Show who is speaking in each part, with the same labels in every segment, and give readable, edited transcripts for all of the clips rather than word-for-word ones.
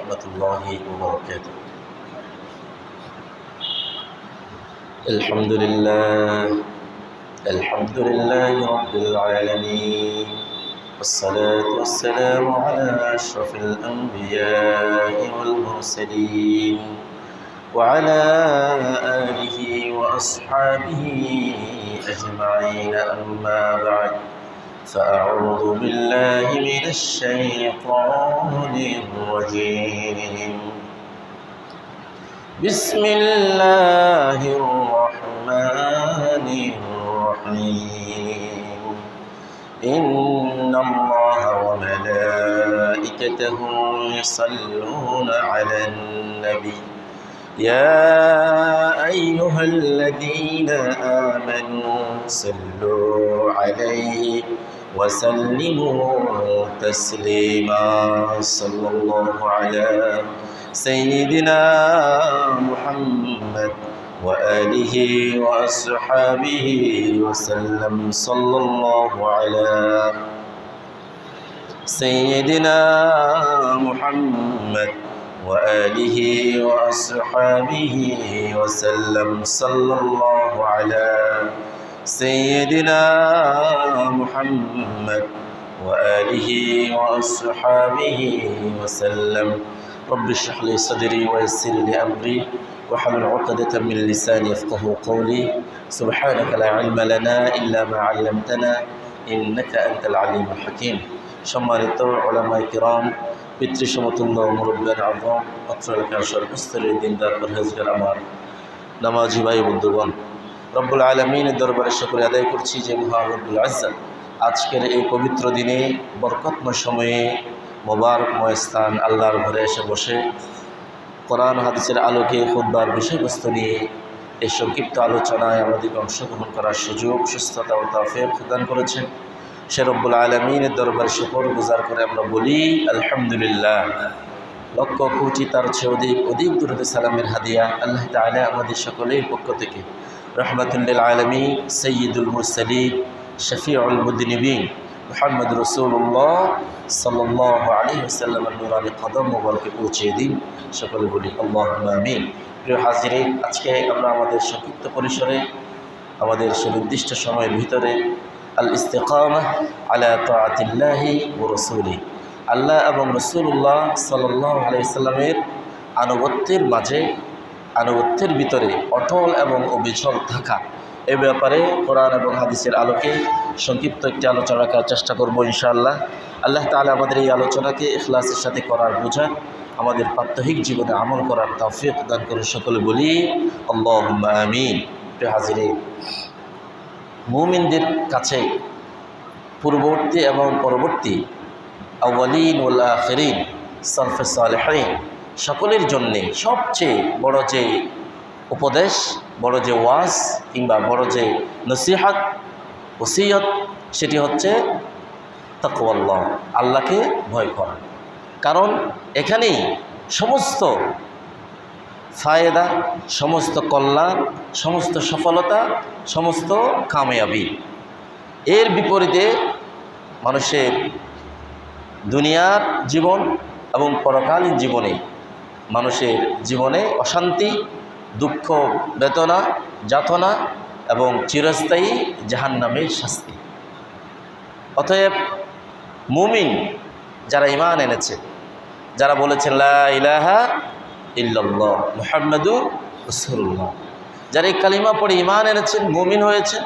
Speaker 1: ورحمة الله وبركاته. الحمد لله رب العالمين، والصلاة والسلام على أشرف الأنبياء والمرسلين وعلى آله وأصحابه أجمعين، أما بعد، فأعوذ بالله من الشيطان الرجيم. بسم الله الرحمن الرحيم. إن الله وملائكته يصلون على النبي يا أيها الذين آمنوا صلوا عليه وسلموا تسليما. صلى الله على سيدنا محمد وآله وأصحابه وسلم. صلى الله على سيدنا محمد وآله وأصحابه وسلم. صلى الله على سيدنا محمد وآله وأصحابه وسلم. رب اشرح لي صدري ويسر لي أمري واحلل عقدة من لساني يفقهوا قولي. سبحانك لا علم لنا إلا ما علمتنا إنك أنت العليم الحكيم. সম্মানিত উলামায়ে কিরাম, পিতৃসমতুল্য মুরব্বিয়ান আযম, অত্র এলাকার সর্বস্তরের দিনদার পরহেজগার আমার নামাজি ভাই বন্ধুগণ, রব্বুল আলামিনের দরবারে শুকরিয়া আদায় করছি যে মহান রব্বুল ইজ্জত আজকের এই পবিত্র দিনে, বরকতময় সময়ে, মোবারকময় স্থান আল্লাহর ঘরে এসে বসে কোরআন হাদিসের আলোকে খুতবার বিষয়বস্তু নিয়ে এই সংক্ষিপ্ত আলোচনায় আমাদেরকে অংশগ্রহণ করার সুযোগ, সুস্থতা ও তৌফিক প্রদান করেছেন। সে রব্বুল আলামিনের দরবারে শুকরগুজার করে আমরা বলি আলহামদুলিল্লাহ। লক্ষ কোটি তার চেয়ে অধিক দুরূদ সালামের হাদিয়া আল্লাহ তাআলা আমাদের সকলের পক্ষ থেকে রহমাতুল লিল আলামিন সাইয়্যিদুল মুরসালিন শফিউল মুযনিবিন মুহাম্মদ রাসূলুল্লাহ সাল্লাল্লাহু আলাইহি ওয়াসাল্লামের নূরানি কদম মোবারকে পৌঁছে দিন। সকলে বলি আল্লাহুম্মা আমিন। প্রিয় হাজিরিন, আজকে আমরা আমাদের সংক্ষিপ্ত পরিসরে আমাদের সুনির্দিষ্ট সময়ের ভিতরে আল ইস্তিকামাহ আলা তাআতিল্লাহি ওয়া রাসূলিহি, আল্লাহ এবং রাসূলুল্লাহ সাল্লাল্লাহু আলাইহি সাল্লামের আনুগত্যের ভিতরে অটল এবং অবিচল থাকা, এ ব্যাপারে কোরআন এবং হাদিসের আলোকে সংক্ষিপ্ত একটি আলোচনা করার চেষ্টা করব ইনশাআল্লাহ। আল্লাহ তাআলা আমাদের এই আলোচনাকে ইখলাসের সাথে করার বোঝা, আমাদের প্রাত্যহিক জীবনে আমল করার তৌফিক দান করে। সকলে বলি আল্লাহুম্মা আমিন। প্রিয় হাজিরিন, মুমিনদের কাছে পূর্ববর্তী এবং পরবর্তী আউয়ালিন ওয়াল আখিরিন, সালফে সালেহিন সকলের জন্যে সবচেয়ে বড় যে উপদেশ, বড় যে ওয়াজ কিংবা বড় যে নসিহত, ওসিয়ত, সেটি হচ্ছে তাকওয়াল্লাহ, আল্লাহকে ভয় করা। কারণ এখানেই সমস্ত ফায়দা, সমস্ত কল্যাণ, সমস্ত সফলতা, সমস্ত কামিয়াবি। এর বিপরীতে মানুষের দুনিয়ার জীবন এবং পরকালীন জীবনে, মানুষের জীবনে অশান্তি, দুঃখ, বেদনা, যাতনা এবং চিরস্থায়ী জাহান্নামের শাস্তি। অতএব মুমিন যারা ঈমান এনেছে, যারা বলেছেন লা ইলাহা ইল্লাল্লাহ মুহাম্মাদুর রাসূলুল্লাহ, যারা এই কালিমা পড়ে ঈমান এনেছেন, মুমিন হয়েছে,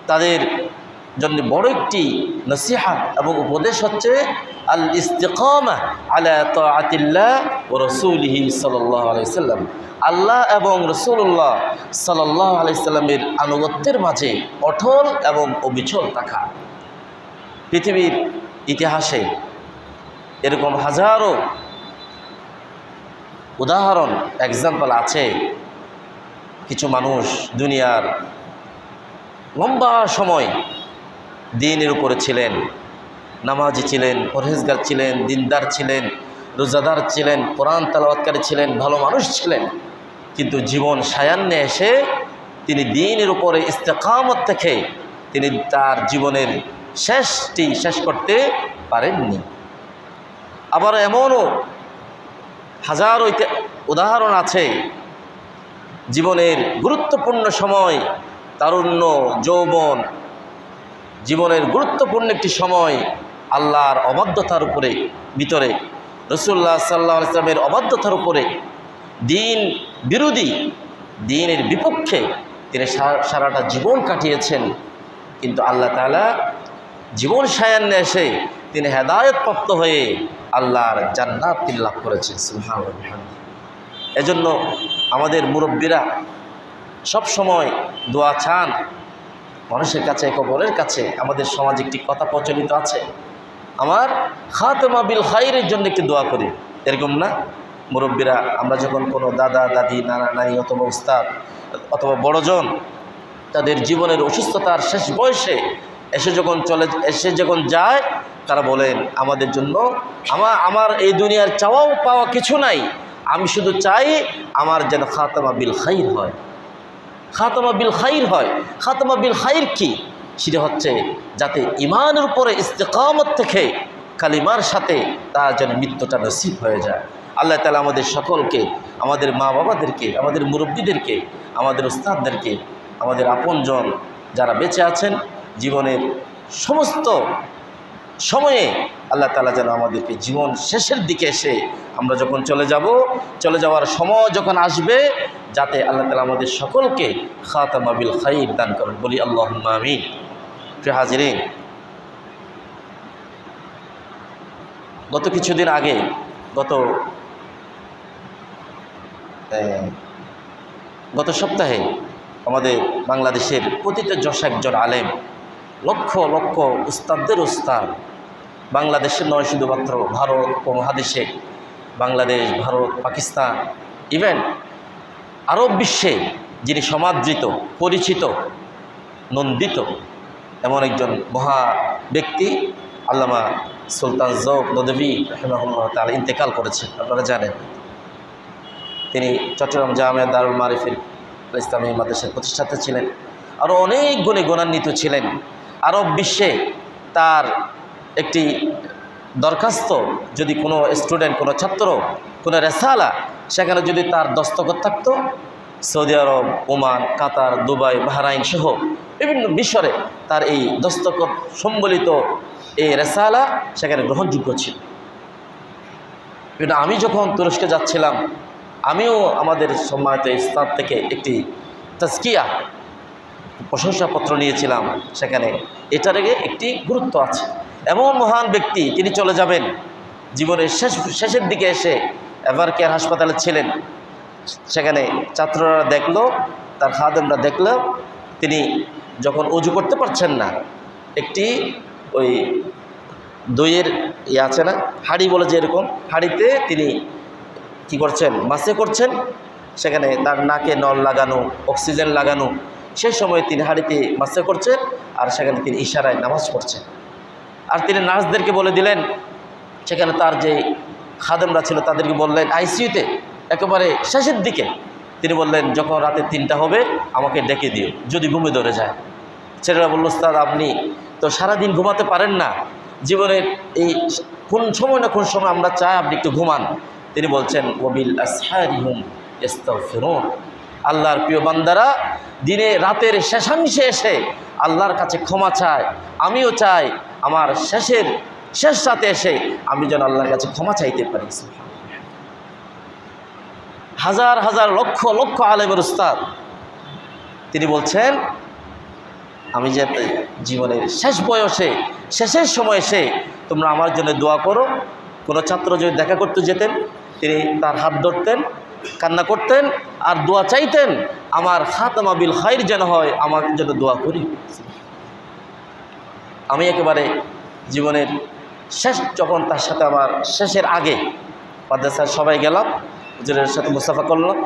Speaker 1: তাদের জন্য বড় একটি নসিহত এবং উপদেশ হচ্ছে আল ইস্তিকামাহ আলা তাআতিল্লাহ ওয়া রাসূলিহি সাল্লাল্লাহু আলাইহি সাল্লাম, আল্লাহ এবং রাসূলুল্লাহ সাল্লাল্লাহু আলাইহি সাল্লামের আনুগত্যের মাঝে অটল এবং অবিচল থাকা। পৃথিবীর ইতিহাসে এরকম হাজারো উদাহরণ, এক্সাম্পল আছে। কিছু মানুষ দুনিয়ার লম্বা সময় দ্বীনের উপরে ছিলেন, নামাজি ছিলেন, পরহেজগার ছিলেন, দিনদার ছিলেন, রোজাদার ছিলেন, কোরআন তেলাওয়াতকারী ছিলেন, ভালো মানুষ ছিলেন, কিন্তু জীবন সায়ান্নে এসে তিনি দ্বীনের উপরে ইস্তেকামত থেকে তিনি তার জীবনের শেষটি শেষ করতে পারেননি। আবার এমনও হাজারো উদাহরণ আছে জীবনের গুরুত্বপূর্ণ সময়, তারুণ্য, যৌবন, জীবনের গুরুত্বপূর্ণ একটি সময় আল্লাহর অবাধ্যতার উপরে ভিতরে, রাসূলুল্লাহ সাল্লাল্লাহু আলাইহি ওয়াসাল্লামের অবাধ্যতার উপরে, দিন বিরোধী, দিনের বিপক্ষে তিনি সারাটা জীবন কাটিয়েছেন। কিন্তু আল্লাহ তাআলা জীবন সায়ান্নে এসে তিনি হেদায়েতপ্রাপ্ত হয়ে আল্লাহর জান্নাত তিনি লাভ করেছেন। সুবহানাল্লাহ। এজন্য আমাদের মুরব্বীরা সব সময় দোয়া চান মানুষের কাছে, কবরের কাছে। আমাদের সমাজে একটি কথা প্রচলিত আছে, আমার খাতেমা বিল খাইরের জন্য একটি দোয়া করি, এরকম না? মুরব্বীরা আমরা যখন কোনো দাদা দাদি, নানা নানি অথবা উস্তাদ অথবা বড়জন তাদের জীবনের অসুস্থতার শেষ বয়সে এসে যখন যায়, তারা বলেন আমাদের জন্য আমার এই দুনিয়ার চাওয়াও পাওয়া কিছু নাই, আমি শুধু চাই আমার যেন খাতেমা বিল খাইর হয়। খাতেমা বিল খাইর হয়। খাতেমা বিল খাইর কি? সেটা হচ্ছে যাতে ইমানের উপরে ইস্তেকামত থেকে কালিমার সাথে তার যেন মৃত্যুটা নসিব হয়ে যায়। আল্লাহ তাআলা আমাদের সকলকে, আমাদের মা বাবাদেরকে, আমাদের মুরব্বীদেরকে, আমাদের উস্তাদদেরকে, আমাদের আপনজন যারা বেঁচে আছেন জীবনের সমস্ত সময়ে আল্লাহ তাআলা যেন আমাদেরকে জীবন শেষের দিকে এসে আমরা যখন চলে যাওয়ার সময় যখন আসবে, যাতে আল্লাহ তাআলা আমাদের সকলকে খাতেমা বিল খাইর দান করেন। বলি আল্লাহুম্মা আমিন। প্রিয় হাজিরিন, গত কিছুদিন আগে, গত সপ্তাহে আমাদের বাংলাদেশের প্রতিটা একজন আলেম, লক্ষ লক্ষ উস্তাদদের উস্তাদ, বাংলাদেশের নয় শুধুমাত্র ভারত উপমহাদেশে, বাংলাদেশ, ভারত, পাকিস্তান, ইভেন আরব বিশ্বে যিনি সমাদৃত, পরিচিত, নন্দিত এমন একজন মহা ব্যক্তি আল্লামা সুলতান যৌক নদভী রাহিমাহুল্লাহ তাআলা ইন্তেকাল করেছেন। আপনারা জানেন তিনি চট্টগ্রাম জামিয়া দারুল মারিফিল ইসলামী মাদ্রাসার প্রতিষ্ঠাতা ছিলেন, আরও অনেক গুণে গুণান্বিত ছিলেন। আরব বিশ্বে তার একটি দরখাস্ত, যদি কোনো স্টুডেন্ট, কোনো ছাত্র, কোনো রেসালা, সেখানে যদি তার দস্তখত থাকতো, সৌদি আরব, ওমান, কাতার, দুবাই, বাহরাইন সহ বিভিন্ন মিশরে তার এই দস্তখত সম্বলিত এই রেসালা সেখানে গ্রহণযোগ্য ছিল। কিন্তু আমি যখন তুরস্কে যাচ্ছিলাম, আমিও আমাদের সম্মানিত ইসলাম থেকে একটি তাজকিয়া প্রশংসাপত্র নিয়েছিলাম। সেখানে এটার একটি গুরুত্ব আছে। এমন মহান ব্যক্তি, তিনি চলে যাবেন জীবনের শেষের দিকে এসে এভার কেয়ার হাসপাতালে ছিলেন। সেখানে ছাত্ররা দেখলো, তার খাদেমরা দেখলো, তিনি যখন অজু করতে পারছেন না, একটি ওই দইয়ের আছে না, হাঁড়ি বলে যে এরকম, হাঁড়িতে তিনি কি করছেন, মাসে করছেন। সেখানে তার নাকে নল লাগানো, অক্সিজেন লাগানো, সেই সময় তিনি হাঁড়িতে মাসে করছেন, আর সেখানে তিনি ইশারায় নামাজ পড়ছেন। আর তিনি নার্সদেরকে বলে দিলেন, সেখানে তার যে খাদেমরা ছিল তাদেরকে বললেন, আইসিইউতে একেবারে শেষের দিকে তিনি বললেন, যখন রাতে 3টা হবে আমাকে ডেকে দিও, যদি ঘুমে ধরে যায়। ছেলেরা বলল, উস্তাদ আপনি তো সারাদিন ঘুমাতে পারেন না, জীবনের এই কোন সময় না কোন সময় আমরা চাই আপনি একটু ঘুমান। তিনি বলছেন, ওয়াবিল আসহারিহুম ইস্তাগফিরুন, আল্লাহর প্রিয় বান্দারা দিনে রাতের শেষাংশে এসে আল্লাহর কাছে ক্ষমা চায়। আমিও চাই আমার শেষ রাতে এসে আমি যেন আল্লাহর কাছে ক্ষমা চাইতে পারি। হাজার হাজার লক্ষ লক্ষ আলেমের উস্তাদ, তিনি বলছেন, আমি যে জীবনের শেষ বয়সে, শেষের সময় এসে তোমরা আমার জন্য দোয়া করো। কোনো ছাত্র যদি দেখা করতে যেতেন, তিনি তার হাত ধরতেন, কান্না করতেন, আর দোয়া চাইতেন, আমার খাতেমা বিল খাইর যেন হয়, আমার জন্য দোয়া করি। আমি একেবারে জীবনের শেষ, যখন তার সাথে আমার শেষের আগে মাদ্রাসার সবাই গেলাম, হুজুরের সাথে মুসাফা করলাম।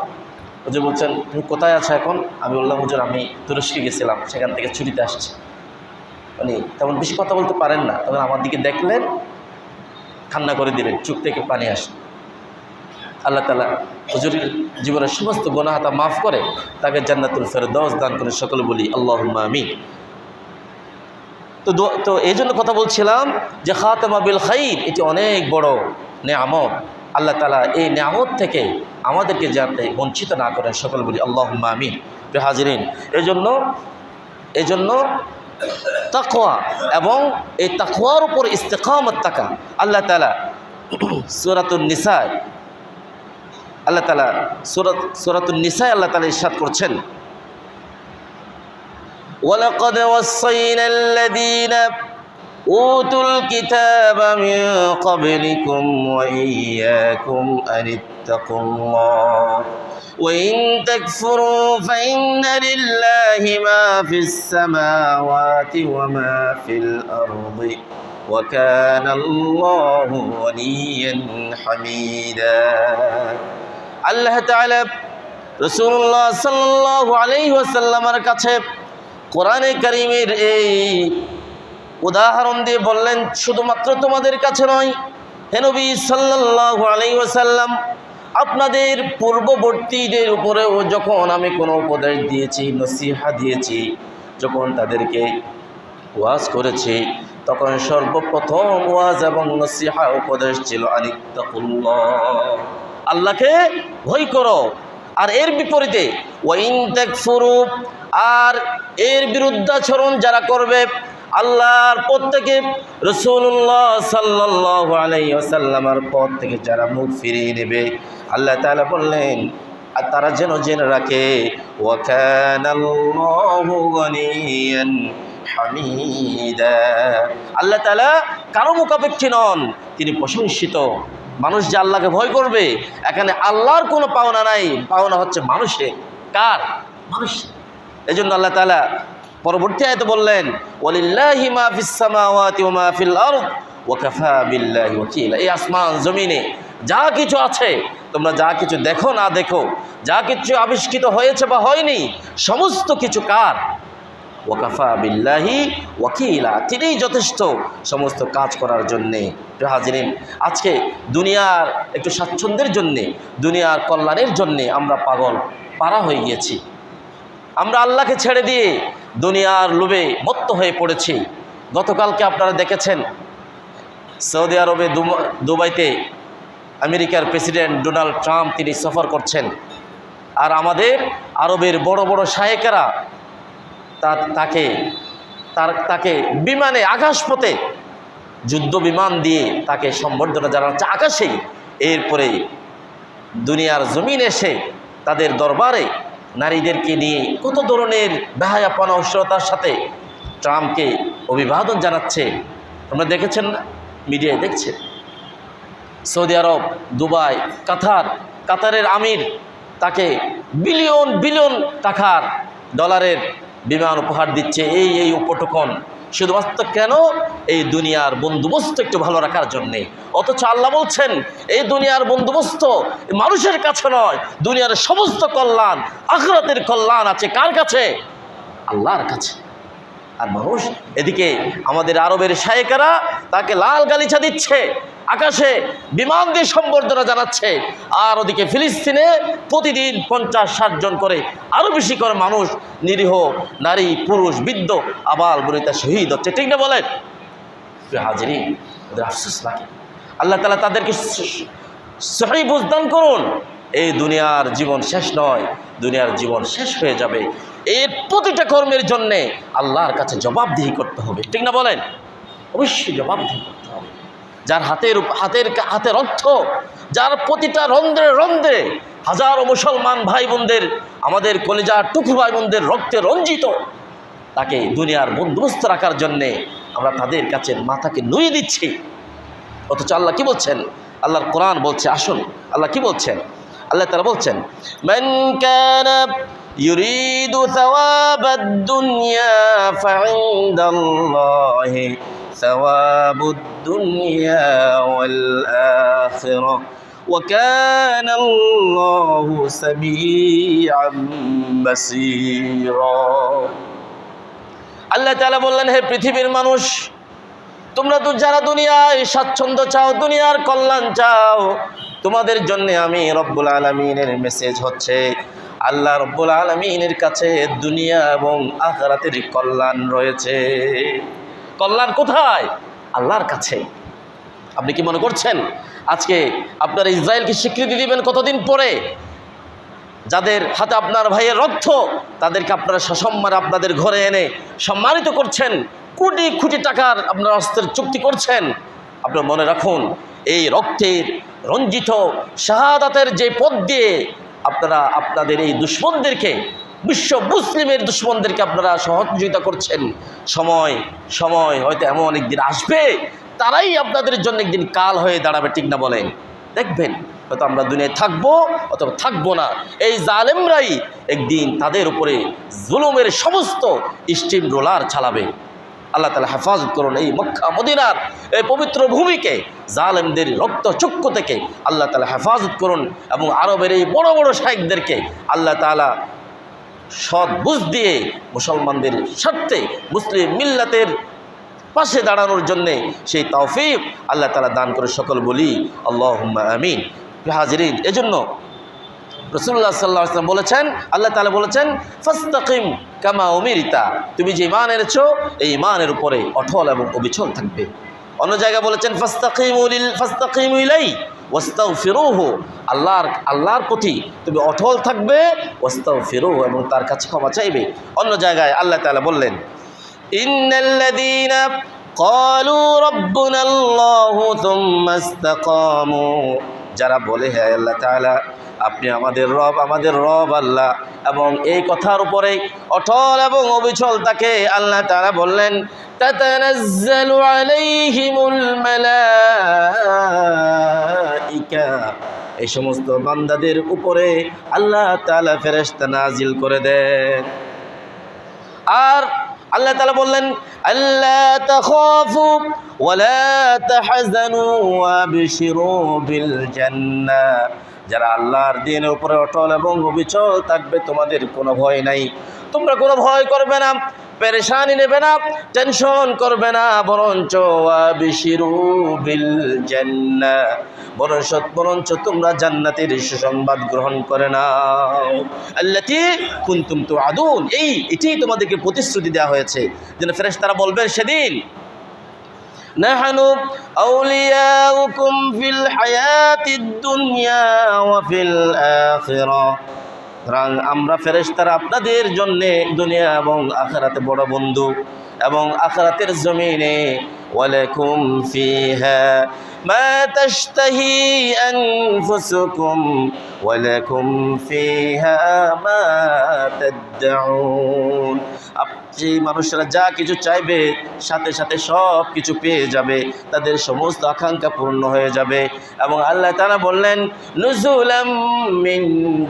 Speaker 1: হুজুর বলছেন, তুমি কোথায় আছো এখন? আমি বললাম, হুজুর আমি তুরস্কে গেছিলাম, সেখান থেকে ছুটিতে আসছি। উনি তেমন বেশি কথা বলতে পারেন না, তখন আমার দিকে দেখলেন, কান্না করে দিলেন, চোখ থেকে পানি আসে। আল্লাহ তাআলা হুজুরের জীবনের সমস্ত গুনাহটা মাফ করে তাকে জান্নাতুল ফেরদাউস দান করে, সকলে বলি আল্লাহুম্মা আমিন। তো এই জন্য কথা বলছিলাম যে খাতেমা বিল খাইর এটি অনেক বড় নেয়ামত। আল্লাহ তাআলা এই নিয়ামত থেকে আমাদেরকে যাতে বঞ্চিত না করেন, সকল বলি আল্লাহুম্মা আমিন। প্রিয় হাজিরিন, এজন্য তাকওয়া এবং এই তাকওয়ার উপর ইস্তেকামত থাকা, আল্লাহ তাআলা সূরাতুন নিসায় আল্লাহ তাআলা সূরাতুন নিসায় আল্লাহ তাআলা ইরশাদ করছেন, ওয়ালাকাদ ওয়াসাইনাল লাযীনা উতুল কিতাবা মিন ক্বাবলিকুম ওয়া ইয়্যাকুম আনিত্তাকুল্লাহ ওয়া ইন তাকফুরু ফাইন্না লিল্লাহি মা ফিস সামাওয়াতি ওয়া মা ফিল আরদি ওয়া কানা আল্লাহু গানিয়্যান হামিদা। আল্লাহ তাআলা রাসূলুল্লাহ সাল্লাল্লাহু আলাইহি ওয়াসাল্লামের কাছে কোরআনে কারীমের এই উদাহরণ দিয়ে বললেন, শুধুমাত্র তোমাদের কাছে নয় হে নবী সাল্লাল্লাহু আলাইহি ওয়াসাল্লাম, আপনাদের পূর্ববর্তীদের উপরেও যখন আমি কোনো উপদেশ দিয়েছি, নসিহা দিয়েছি, যখন তাদেরকে ওয়াজ করেছি, তখন সর্বপ্রথম ওয়াজ এবং নসিহা উপদেশ ছিল আনিত্তাকুল্লাহ, আল্লাহকে ভয় করো। আর এর বিপরীতে ওয়া ইন তাকফুরু, আর এর বিরুদ্ধাচরণ যারা করবে, আল্লাহর পথ থেকে, রাসূলুল্লাহ সাল্লাল্লাহু আলাইহি ওয়াসাল্লামের পথ থেকে যারা মুখ ফিরিয়ে নেবে, আল্লাহ তাআলা বললেন আর তারা যেন জেনে রাখে ওয়া কানাল্লাহু গানিয়ান হামিদা, আল্লাহ তাআলা কারো মুখাপেক্ষী নন, তিনি প্রশংসিত। মানুষ যে আল্লাহকে ভয় করবে, এখানে আল্লাহর কোনো পাওনা নাই, পাওনা হচ্ছে মানুষের। কার? মানুষের। এজন্য আল্লাহ তাআলা পরবর্তী আয়াতে বললেন, ওয়ালিল্লাহি মা ফিস সামাওয়াতি ওয়া মা ফিল আরদ ওয়া কাফা বিল্লাহি ওয়াকিলা। এই আসমান জমিনে যা কিছু আছে, তোমরা যা কিছু দেখো না দেখো, যা কিছু আবিষ্কৃত হয়েছে বা হয়নি, সমস্ত কিছু কার? ওয়া কাফা বিল্লাহি ওয়াকিলা, তিনিই যথেষ্ট সমস্ত কাজ করার জন্যে। প্রিয় হাজিরিন, আজকে দুনিয়ার একটু স্বাচ্ছন্দ্যের জন্যে, দুনিয়ার কল্যাণের জন্যে আমরা পাগল পারা হয়ে গিয়েছি। আমরা আল্লাহকে ছেড়ে দিয়ে দুনিয়ার লোভে মত্ত হয়ে পড়েছি। গতকালকে আপনারা দেখেছেন সৌদি আরবে দুবাইতে আমেরিকার প্রেসিডেন্ট ডোনাল্ড ট্রাম্প তিনি সফর করছেন। আর আমাদের আরবের বড় বড় শায়েকেরা তাকে বিমানে, আকাশপথে যুদ্ধ বিমান দিয়ে তাকে সম্বর্ধনা জানাচ্ছে আকাশেই। এরপরে দুনিয়ার জমিন এসে তাদের দরবারে নারীদেরকে নিয়ে কত ধরনের বেহায়াপনা অশ্লীলতার সাথে ট্রাম্পকে অভিবাদন জানাচ্ছে। আমরা দেখেছেন না, মিডিয়ায় দেখছেন। সৌদি আরব, দুবাই, কাতারের আমির তাকে বিলিয়ন বিলিয়ন টাকার ডলারের বিমান উপহার দিচ্ছে, এই উপটকন শুধুমাত্র কেন? এই দুনিয়ার বন্দোবস্ত একটু ভালো রাখার জন্যে। অথচ আল্লাহ বলছেন এই দুনিয়ার বন্দোবস্ত মানুষের কাছে নয়, দুনিয়ার সমস্ত কল্যাণ, আখিরাতের কল্যাণ আছে কার কাছে? আল্লাহর কাছে। আর মানুষ এদিকে আমাদের আরবের শায়েকেরা তাকে লাল গালিচা দিচ্ছে, আকাশে বিমান দিয়ে সম্বর্ধনা জানাচ্ছে। আর ওদিকে ফিলিস্তিনে প্রতিদিন 50-60 জন করে, আরও বেশি করে মানুষ, নিরীহ নারী, পুরুষ, বৃদ্ধ, আবাল বনিতা শহীদ হচ্ছে। ঠিক না বলেন? হাজিরিন, ওদের আফসোস লাগে। আল্লাহ তাআলা তাদেরকে সহি বুঝদান করুন। এই দুনিয়ার জীবন শেষ নয়, দুনিয়ার জীবন শেষ হয়ে যাবে। এর প্রতিটা কর্মের জন্যে আল্লাহর কাছে জবাবদিহি করতে হবে। ঠিক না বলেন? অবশ্যই জবাবদিহি করতে হবে। যার হাতের অর্থ, যার প্রতিটা রন্ধ্রে রন্ধ্রে হাজারো মুসলমান ভাই বোনদের, আমাদের কলিজার টুকরো ভাই বোনদের রক্তে রঞ্জিত, তাকে দুনিয়ার বন্দোবস্ত রাখার জন্যে আমরা তাদের কাছে মাথাকে নুয়ে দিচ্ছি। অথচ আল্লাহ কি বলছেন? আল্লাহর কোরআন বলছে, আসুন আল্লাহ কি বলছেন? আল্লাহ তাআলা বলছেন, মান কানা ইউরিদু সাওয়াবাদ দুনিয়া ফাইনদাল্লাহি সাওয়াবুদ দুনিয়া ওয়াল আখিরাহ ওয়া কানা আল্লাহু সামিআম বাসীরা। আল্লাহ তাআলা বললেন, হে পৃথিবীর মানুষ, তোমরা তো যারা দুনিয়ায় স্বাচ্ছন্দ্য চাও, দুনিয়ার কল্যাণ চাও, তোমাদের জন্য আমি রব্বুল আলামিনের মেসেজ হচ্ছে, আল্লাহ রব্বুল আলামিনের কাছে দুনিয়া এবং আখিরাতের কল্যাণ রয়েছে। কল্যাণ কোথায়? আল্লাহর কাছে। আপনি কি মনে করছেন আজকে আপনারা ইসরায়েলকে স্বীকৃতি দিবেন কতদিন পরে? যাদের হাতে আপনার ভাইয়ের রক্ত, তাদেরকে আপনারা সসম্মানে আপনাদের ঘরে এনে সম্মানিত করছেন, কোটি কোটি টাকার আপনারা অস্ত্রের চুক্তি করছেন। আপনারা মনে রাখুন, এই রক্তের রঞ্জিত শাহাদাতের যে পথ দিয়ে আপনারা আপনাদের এই দুশ্মনদেরকে, বিশ্ব মুসলিমের দুশ্মনদেরকে আপনারা সহযোগিতা করছেন, সময় হয়তো এমন একদিন আসবে, তারাই আপনাদের জন্য একদিন কাল হয়ে দাঁড়াবে, ঠিক না বলেন? দেখবেন হয়তো আমরা দুনিয়ায় থাকবো অথবা থাকবো না, এই জালেমরাই একদিন তাদের উপরে জুলুমের সমস্ত স্টিম রোলার চালাবে। আল্লাহ তাআলা হেফাজত করুন এই মক্কা মদিনার এই পবিত্র ভূমিকে জালেমদের রক্তচক্ষু থেকে আল্লাহ তাআলা হেফাজত করুন, এবং আরবের এই বড় বড় শাইখদেরকে আল্লাহ তাআলা সৎ বুঝ দিয়ে মুসলমানদের স্বার্থে মুসলিম মিল্লাতের পাশে দাঁড়ানোর জন্যে সেই তৌফিক আল্লাহ তাআলা দান করে সকল বলি আল্লাহুম্মা আমিন। হাজিরিন, এজন্য রাসূলুল্লাহ সাল্লাল্লাহু আলাইহি ওয়াসাল্লাম বলেছেন, আল্লাহ তাআলা বলেছেন, ফাস্তাকিম কামা উমিরতা, তুমি যে ঈমান এনেছো এই ঈমানের উপরে অটল এবং অবিচল থাকবে। অন্য জায়গায় বলেছেন, ফাস্তাকিমু ইলাই ওয়াস্তাগফিরুহু, আল্লাহর প্রতি তুমি অটল থাকবে, ওয়াস্তাগফিরুহু, এবং তার কাছে ক্ষমা চাইবে। অন্য জায়গায় আল্লাহ তাআলা বললেন, ইন্নাল্লাযীনা ক্বালু রাব্বুনাল্লাহু থুম্মা ইসতাকামু, যারা বলে হে আল্লাহ তাআলা আপনি আমাদের রব আল্লাহ, এবং এই কথার উপরে অটল এবং অবিচল থাকে, আল্লাহ তাআলা বললেন, তাতানাজ্জালু আলাইহিমুল মালাইকা, এই সমস্ত বান্দাদের উপরে আল্লাহ তাআলা ফেরেশতা নাজিল করে দেন। আর আল্লাহ তাআলা বললেন, আল্লা তাখাফু ওয়ালা তাহজানু ওয়াবশিরু বিল জান্নাহ, যারা আল্লাহর দ্বীনের উপরে অটল এবং অবিচল থাকবে তোমাদের কোনো ভয় নাই, তোমরা কোনো ভয় করবে না, পেরেশানি নেবে না, টেনশন করবে না, বরঞ্চ ওয়াবশিরু বিল জান্নাহ, বরঞ্চ তোমরা জান্নাতের সুসংবাদ গ্রহণ করে নাও, আল্লাতী কুনতুম তুআদুন, এটি তোমাদেরকে প্রতিশ্রুতি দেওয়া হয়েছে। যেন ফেরেশতারা বলবেন সেদিন, নাহনু আউলিয়াউকুম ফিল হায়াতিদ দুনিয়া ওয়া ফিল আখিরাহ, আমরা ফেরেশতারা আপনাদের জন্যে দুনিয়া এবং আখিরাতে বড় বন্ধু, এবং আখিরাতের জমিনে ওয়ালাকুম ফিহা মা তাশতাহি আনফুসুকুম ওয়ালাকুম ফিহা মা তাদউন, যে মানুষরা যা কিছু চাইবে সাথে সাথে সব কিছু পেয়ে যাবে, তাদের সমস্ত আকাঙ্ক্ষা পূর্ণ হয়ে যাবে। এবং আল্লাহ তাআলা বললেন, নুজুলাম মিন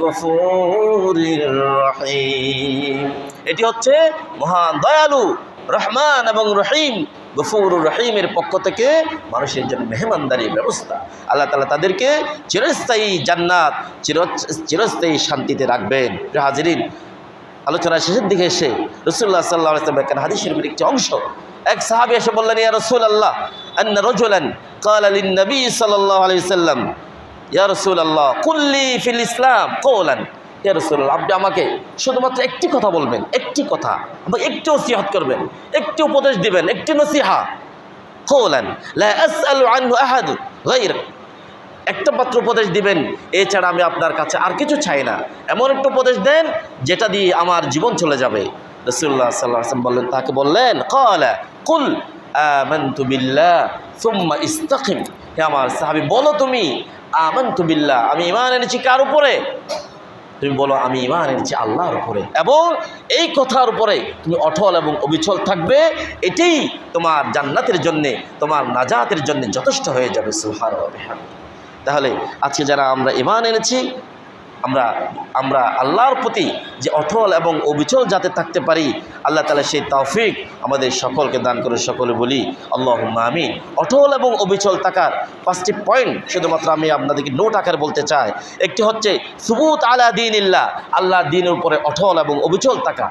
Speaker 1: গফুরির রহিম, এটি হচ্ছে মহান দয়ালু রহমান এবং রহিম গফুরুর রহিমের পক্ষ থেকে মানুষের জন্য মেহমানদারির ব্যবস্থা। আল্লাহ তাআলা তাদেরকে চিরস্থায়ী জান্নাত, চিরস্থায়ী শান্তিতে রাখবেন। হাজিরিন, আলোচনার শেষের দিকে এসে রাসূলুল্লাহ সাল্লাল্লাহু আলাইহি ওয়াসাল্লাম একটা হাদিস শরীফের একটি অংশ, এক সাহাবী এসে বললেন, ইয়া রাসূলুল্লাহ, আন্না রাজুলান ক্বালা লিন নবী সাল্লাল্লাহু আলাইহি ওয়াসাল্লাম, ইয়া রাসূলুল্লাহ কুল্লি ফিল ইসলাম কওলান, ইয়া রাসূলুল্লাহ আপনি আমাকে শুধুমাত্র একটি কথা বলবেন, একটি কথা, এবং একটি ওসিয়ত করবেন, একটি উপদেশ দিবেন, একটি নসিহা, কওলান লা আসআলু আনহু আহাদ গায়রক, একটা মাত্র উপদেশ দিবেন, এছাড়া আমি আপনার কাছে আর কিছু চাই না, এমন একটা উপদেশ দেন যেটা দিয়ে আমার জীবন চলে যাবে। রাসূলুল্লাহ সাল্লাল্লাহু আলাইহি ওয়াসাল্লাম তাকে বললেন, ক্বালা কুল আমানতু বিল্লাহ সুম্মা ইসতাকিম, হে আমার সাহাবী বলো তুমি আমানতু বিল্লাহ, আমি ঈমান এনেছি কার উপরে? তুমি বলো আমি ঈমান এনেছি আল্লাহর উপরে, এবং এই কথার উপরে তুমি অটল এবং অবিচল থাকবে, এটাই তোমার জান্নাতের জন্যে, তোমার নাজাতের জন্য যথেষ্ট হয়ে যাবে। সুবহানাল্লাহ বিহামদিহি। তাহলে আজকে যারা আমরা ঈমান এনেছি, আমরা আল্লাহর প্রতি যে অটল এবং অবিচল যাতে থাকতে পারি, আল্লাহ তাআলা সেই তৌফিক আমাদের সকলকে দান করে। সকলে বলি আল্লাহুম্মা আমিন। অটল এবং অবিচল থাকার 5টি পয়েন্ট শুধুমাত্র আমি আপনাদেরকে নোট আকারে বলতে চাই। একটি হচ্ছে সুবুত আলা দীনিল্লাহ, আল্লাহর দ্বীনের উপরে অটল এবং অবিচল থাকা,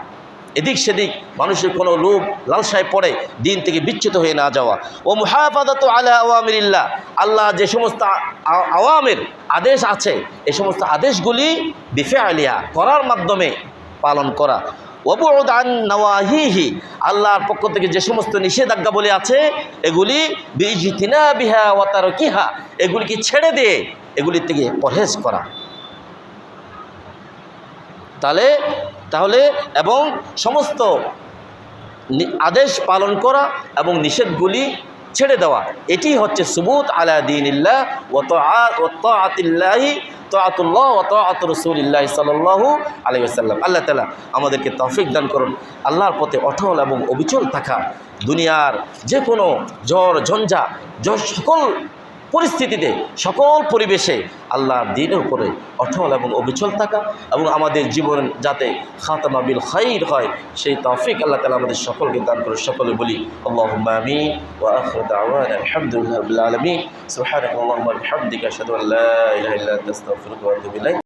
Speaker 1: এদিক সেদিক মানুষের কোনো লোভ লালসায় পড়ে দিন থেকে বিচ্যুত হয়ে না যাওয়া। ও মুহাফাযাতু আলা আওয়ামিরিল্লাহ, আল্লাহ যে সমস্ত আওয়ামির আদেশ আছে এই সমস্ত আদেশগুলি বিফআলিহা করার মাধ্যমে পালন করা। ওয়াবুদ আন নওয়াহিহি, আল্লাহর পক্ষ থেকে যে সমস্ত নিষেধাজ্ঞা বলে আছে এগুলি বিইজতিনাবিহা ওয়া তারকিহা, এগুলিকে ছেড়ে দিয়ে এগুলির থেকে পরহেজ করা। তাহলে এবং সমস্ত আদেশ পালন করা এবং নিষেধগুলি ছেড়ে দেওয়া, এটি হচ্ছে সুবুত আলা দীনিল্লাহ ওয়া তাআতিল্লাহি তাআতুল্লাহ ওয়া তাআতু রাসূলিল্লাহ সাল্লাল্লাহু আলাইহি ওয়াসাল্লাম। আল্লাহ তাআলা আমাদেরকে তৌফিক দান করুন আল্লাহর পথে অটল এবং অবিচল থাকা, দুনিয়ার যে কোনো ঝড় ঝঞ্ঝা সকল পরিস্থিতিতে সকল পরিবেশে আল্লাহর দ্বীনের উপরে অটল এবং অবিচল থাকা এবং আমাদের জীবন যাতে খাতামা বিল খাইর হয় সেই তৌফিক আল্লাহ তাআলা আমাদের সকলকে দান করে। সকলে বলি আল্লাহুম্মা আমিন ওয়া আখিরু দাওয়ানা আলহামদুলিল্লাহি রাব্বিল আলামিন সুবহানাকাল্লাহুম্মা ওয়া বিহামদিকা আশহাদু আল্লা ইলাহা ইল্লা আনতা আস্তাগফিরুকা ওয়া আতুবু ইলাইক।